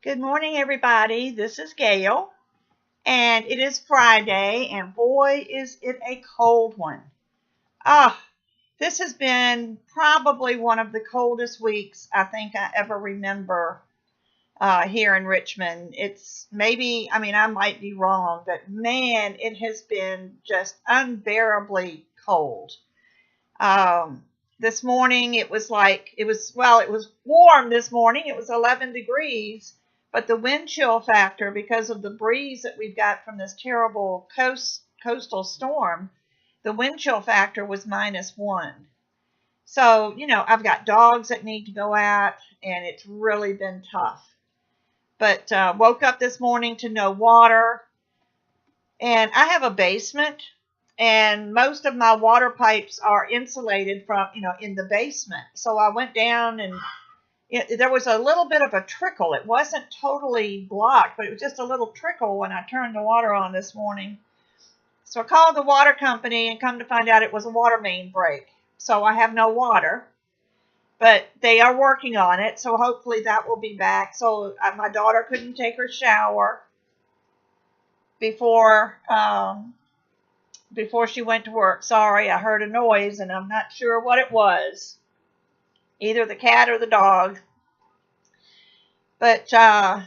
Good morning, everybody. This is Gayle, and it is Friday, and boy, is it a cold one. Ah, this has been probably one of the coldest weeks I think I ever remember here in Richmond. It's maybe, I might be wrong, but man, it has been just unbearably cold. Um, this morning it was warm this morning. It was 11 degrees, but the wind chill factor, because of the breeze that we've got from this terrible coastal storm, the wind chill factor was -1. So, I've got dogs that need to go out, and it's really been tough. But woke up this morning to no water, and I have a basement, and most of my water pipes are insulated from, in the basement. So I went down, and there was a little bit of a trickle. It wasn't totally blocked, but it was just a little trickle when I turned the water on this morning. So I called the water company, and come to find out it was a water main break. So I have no water, but they are working on it. So hopefully that will be back. So my daughter couldn't take her shower before before she went to work. Sorry, I heard a noise, and I'm not sure what it was. Either the cat or the dog. But so,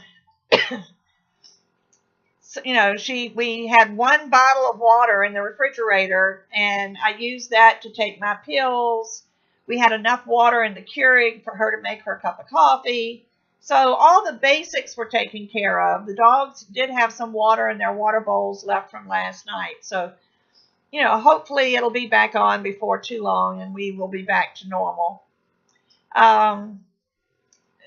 we had one bottle of water in the refrigerator, and I used that to take my pills. We had enough water in the Keurig for her to make her cup of coffee. So all the basics were taken care of. The dogs did have some water in their water bowls left from last night. So, hopefully it'll be back on before too long, and we will be back to normal.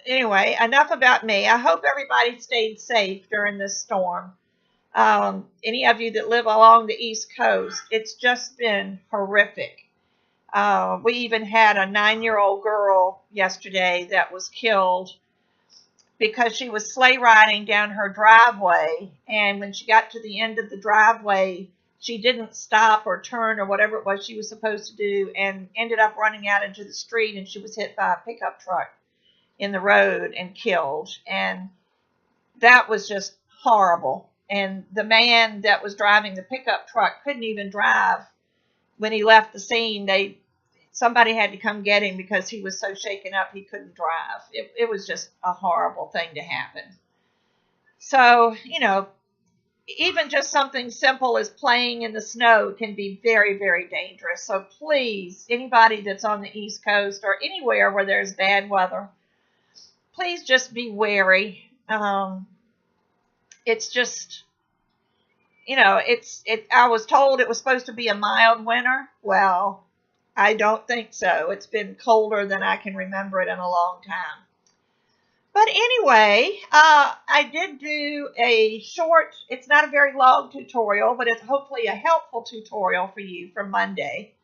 Anyway, enough about me. I hope everybody stayed safe during this storm. Any of you that live along the East Coast, it's just been horrific. We even had a 9-year-old girl yesterday that was killed because she was sleigh riding down her driveway, and when she got to the end of the driveway, she didn't stop or turn or whatever it was she was supposed to do, and ended up running out into the street, and she was hit by a pickup truck in the road and killed. And that was just horrible. And the man that was driving the pickup truck couldn't even drive when he left the scene. Somebody had to come get him because he was so shaken up he couldn't drive. It was just a horrible thing to happen. So, even just something simple as playing in the snow can be very, very dangerous. So please, anybody that's on the East Coast or anywhere where there's bad weather, please just be wary. It's just, I was told it was supposed to be a mild winter. Well, I don't think so. It's been colder than I can remember it in a long time. But anyway, I did do a short, it's not a very long tutorial, but it's hopefully a helpful tutorial for you for Monday.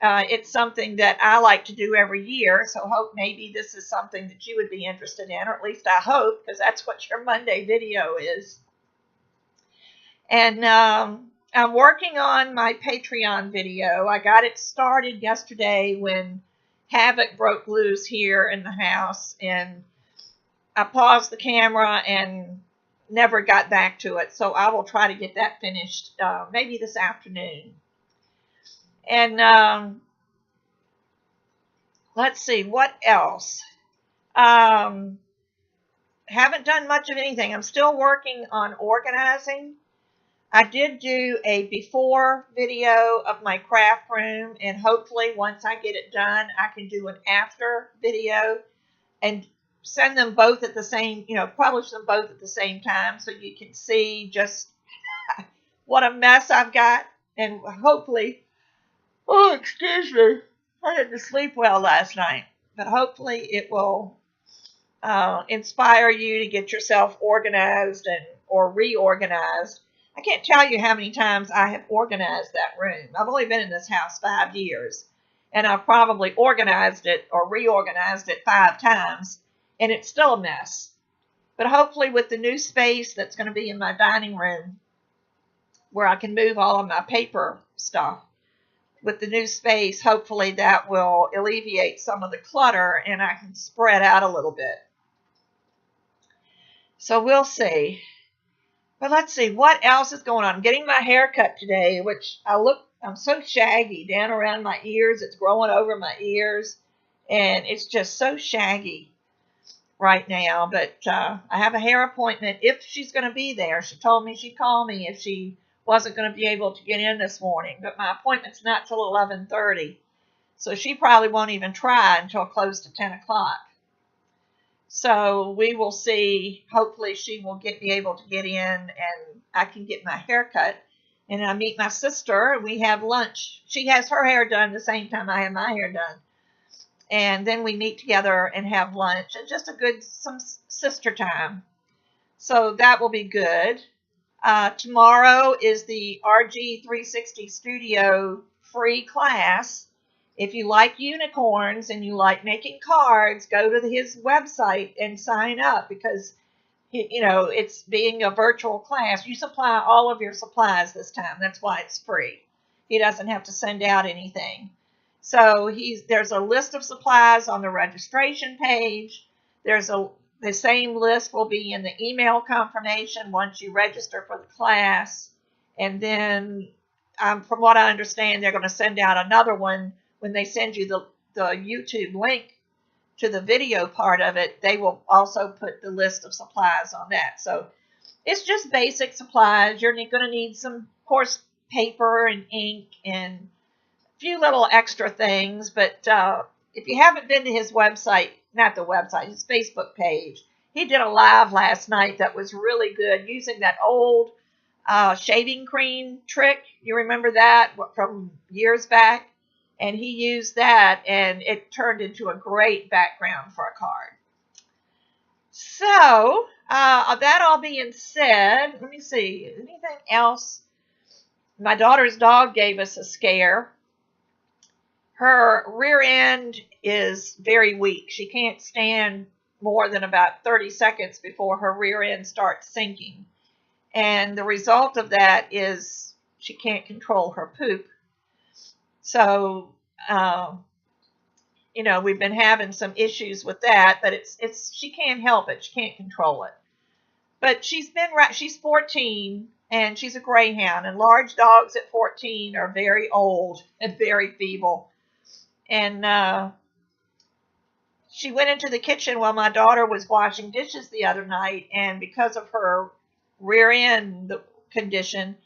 It's something that I like to do every year, so hope maybe this is something that you would be interested in, or at least I hope, because that's what your Monday video is. And I'm working on my Patreon video. I got it started yesterday when havoc broke loose here in the house, and I paused the camera and never got back to it. So I will try to get that finished maybe this afternoon. And let's see, what else? Haven't done much of anything. I'm still working on organizing. I did do a before video of my craft room, and hopefully once I get it done, I can do an after video and send them both at the same, publish them both at the same time so you can see just what a mess I've got. And hopefully, oh, excuse me, I didn't sleep well last night, but hopefully it will inspire you to get yourself organized or reorganized. I can't tell you how many times I have organized that room. I've only been in this house 5 years, and I've probably organized it or reorganized it 5 times, and it's still a mess. But hopefully with the new space that's going to be in my dining room, where I can move all of my paper stuff, with the new space, hopefully that will alleviate some of the clutter, and I can spread out a little bit. So we'll see. But let's see what else is going on. I'm getting my hair cut today, which I'm so shaggy down around my ears. It's growing over my ears, and it's just so shaggy right now. But I have a hair appointment if she's going to be there. She told me she'd call me if she wasn't going to be able to get in this morning. But my appointment's not till 11:30, so she probably won't even try until close to 10 o'clock. So we will see. Hopefully she will be able to get in and I can get my hair cut. And I meet my sister and we have lunch. She has her hair done the same time I have my hair done. And then we meet together and have lunch and just some sister time. So that will be good. Tomorrow is the RG360 Studio free class. If you like unicorns and you like making cards, go to his website and sign up because, it's being a virtual class. You supply all of your supplies this time. That's why it's free. He doesn't have to send out anything. So there's a list of supplies on the registration page. The same list will be in the email confirmation once you register for the class. And then, from what I understand, they're going to send out another one when they send you the YouTube link to the video part of it. They will also put the list of supplies on that. So it's just basic supplies. You're going to need some, of course, paper and ink and a few little extra things. But if you haven't been to his website, not the website, his Facebook page, he did a live last night that was really good using that old shaving cream trick. You remember that from years back? And he used that, and it turned into a great background for a card. So, that all being said, let me see. Anything else? My daughter's dog gave us a scare. Her rear end is very weak. She can't stand more than about 30 seconds before her rear end starts sinking. And the result of that is she can't control her poop. So, we've been having some issues with that, but she can't help it. She can't control it. But she's 14 and she's a greyhound, and large dogs at 14 are very old and very feeble. And she went into the kitchen while my daughter was washing dishes the other night, and because of her rear end condition,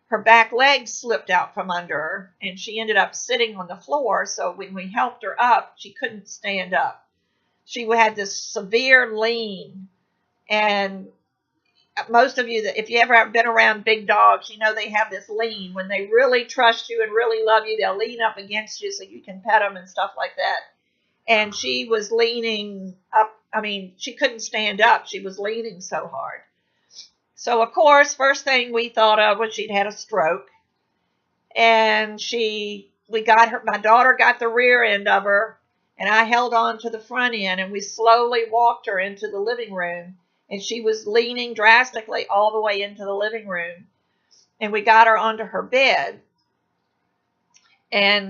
her back legs slipped out from under her, and she ended up sitting on the floor. So when we helped her up, she couldn't stand up. She had this severe lean. And most of you, if you ever have been around big dogs, they have this lean. When they really trust you and really love you, they'll lean up against you so you can pet them and stuff like that. And she was leaning up. She couldn't stand up. She was leaning so hard. So, of course, first thing we thought of was she'd had a stroke. And my daughter got the rear end of her, and I held on to the front end, and we slowly walked her into the living room. And she was leaning drastically all the way into the living room. And we got her onto her bed. And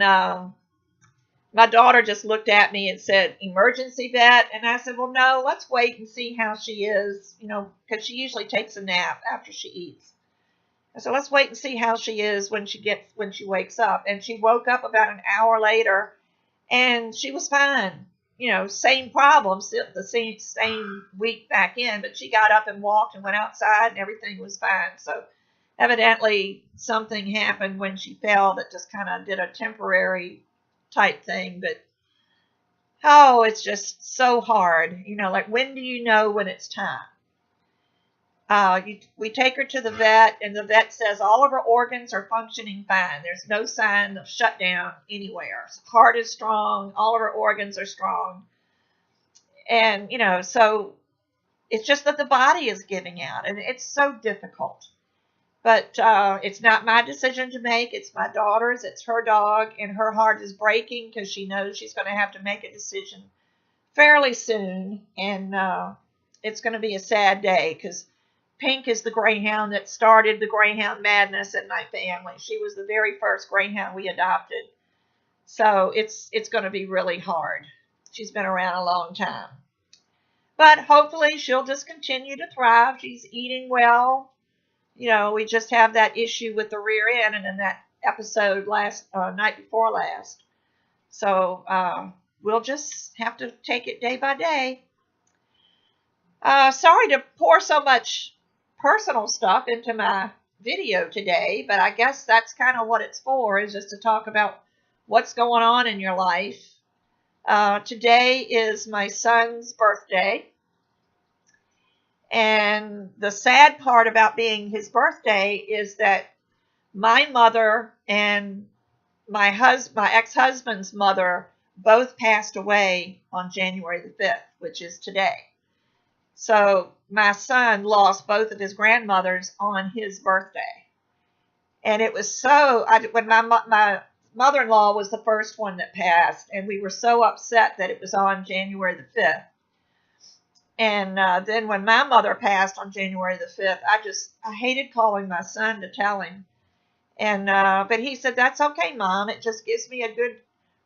my daughter just looked at me and said, "Emergency vet?" And I said, "Well, no, let's wait and see how she is, because she usually takes a nap after she eats." I said, "Let's wait and see how she is when she wakes up." And she woke up about an hour later, and she was fine. Same problems, the same week back in, but she got up and walked and went outside, and everything was fine. So evidently something happened when she fell that just kind of did a temporary type thing. But it's just so hard. Like, when do you know when it's time? We take her to the vet, and the vet says all of her organs are functioning fine. There's no sign of shutdown anywhere. Heart is strong. All of her organs are strong. And, so it's just that the body is giving out, and it's so difficult. But it's not my decision to make. It's my daughter's. It's her dog, and her heart is breaking because she knows she's going to have to make a decision fairly soon. And it's going to be a sad day because Pink is the greyhound that started the greyhound madness in my family. She was the very first greyhound we adopted. So it's going to be really hard. She's been around a long time. But hopefully she'll just continue to thrive. She's eating well. We just have that issue with the rear end and in that episode night before last. So we'll just have to take it day by day. Sorry to pour so much personal stuff into my video today, but I guess that's kind of what it's for, is just to talk about what's going on in your life. Today is my son's birthday. And the sad part about being his birthday is that my mother and my ex-husband's mother both passed away on January the 5th, which is today. So my son lost both of his grandmothers on his birthday. And it was when my mother-in-law was the first one that passed, and we were so upset that it was on January the 5th. And then when my mother passed on January the 5th, I hated calling my son to tell him. And but he said, "That's okay, Mom. It just gives me a good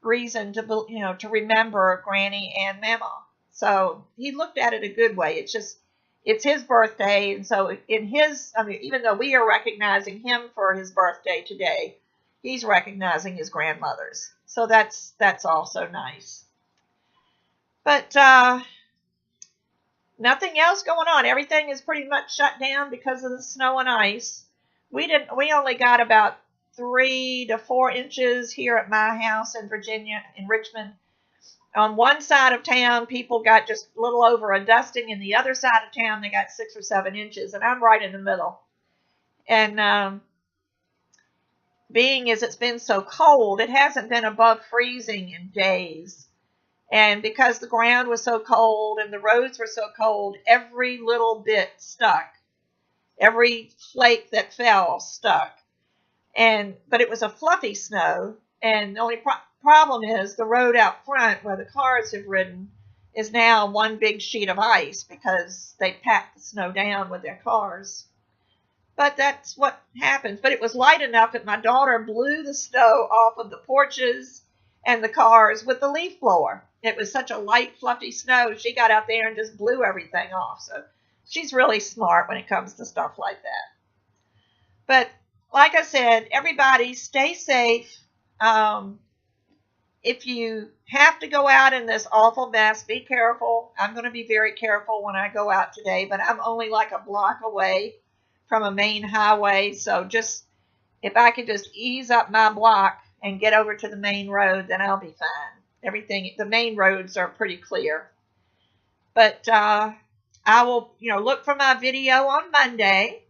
reason to remember Granny and Mama." So he looked at it a good way. It's his birthday, and so even though we are recognizing him for his birthday today, he's recognizing his grandmother's. So that's also nice. But nothing else going on. Everything is pretty much shut down because of the snow and ice. We only got about 3 to 4 inches here at my house in Virginia, in Richmond. On one side of town, people got just a little over a dusting, and the other side of town, they got 6 or 7 inches, and I'm right in the middle. And being as it's been so cold, it hasn't been above freezing in days. And because the ground was so cold and the roads were so cold, every little bit stuck. Every flake that fell stuck. But it was a fluffy snow, and the only problem is the road out front where the cars have ridden is now one big sheet of ice because they packed the snow down with their cars. But that's what happens. But it was light enough that my daughter blew the snow off of the porches and the cars with the leaf blower. It was such a light, fluffy snow, she got out there and just blew everything off. So she's really smart when it comes to stuff like that. But like I said, everybody stay safe. If you have to go out in this awful mess, be careful. I'm going to be very careful when I go out today, but I'm only like a block away from a main highway. So if I could just ease up my block and get over to the main road, then I'll be fine. The main roads are pretty clear. But I will, look for my video on Monday.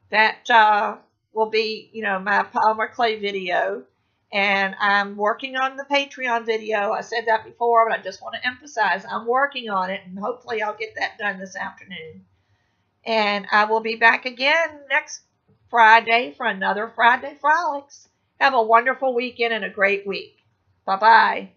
That will be, my polymer clay video. And I'm working on the Patreon video. I said that before, but I just want to emphasize I'm working on it, and hopefully I'll get that done this afternoon. And I will be back again next Friday for another Friday Frolics. Have a wonderful weekend and a great week. Bye-bye.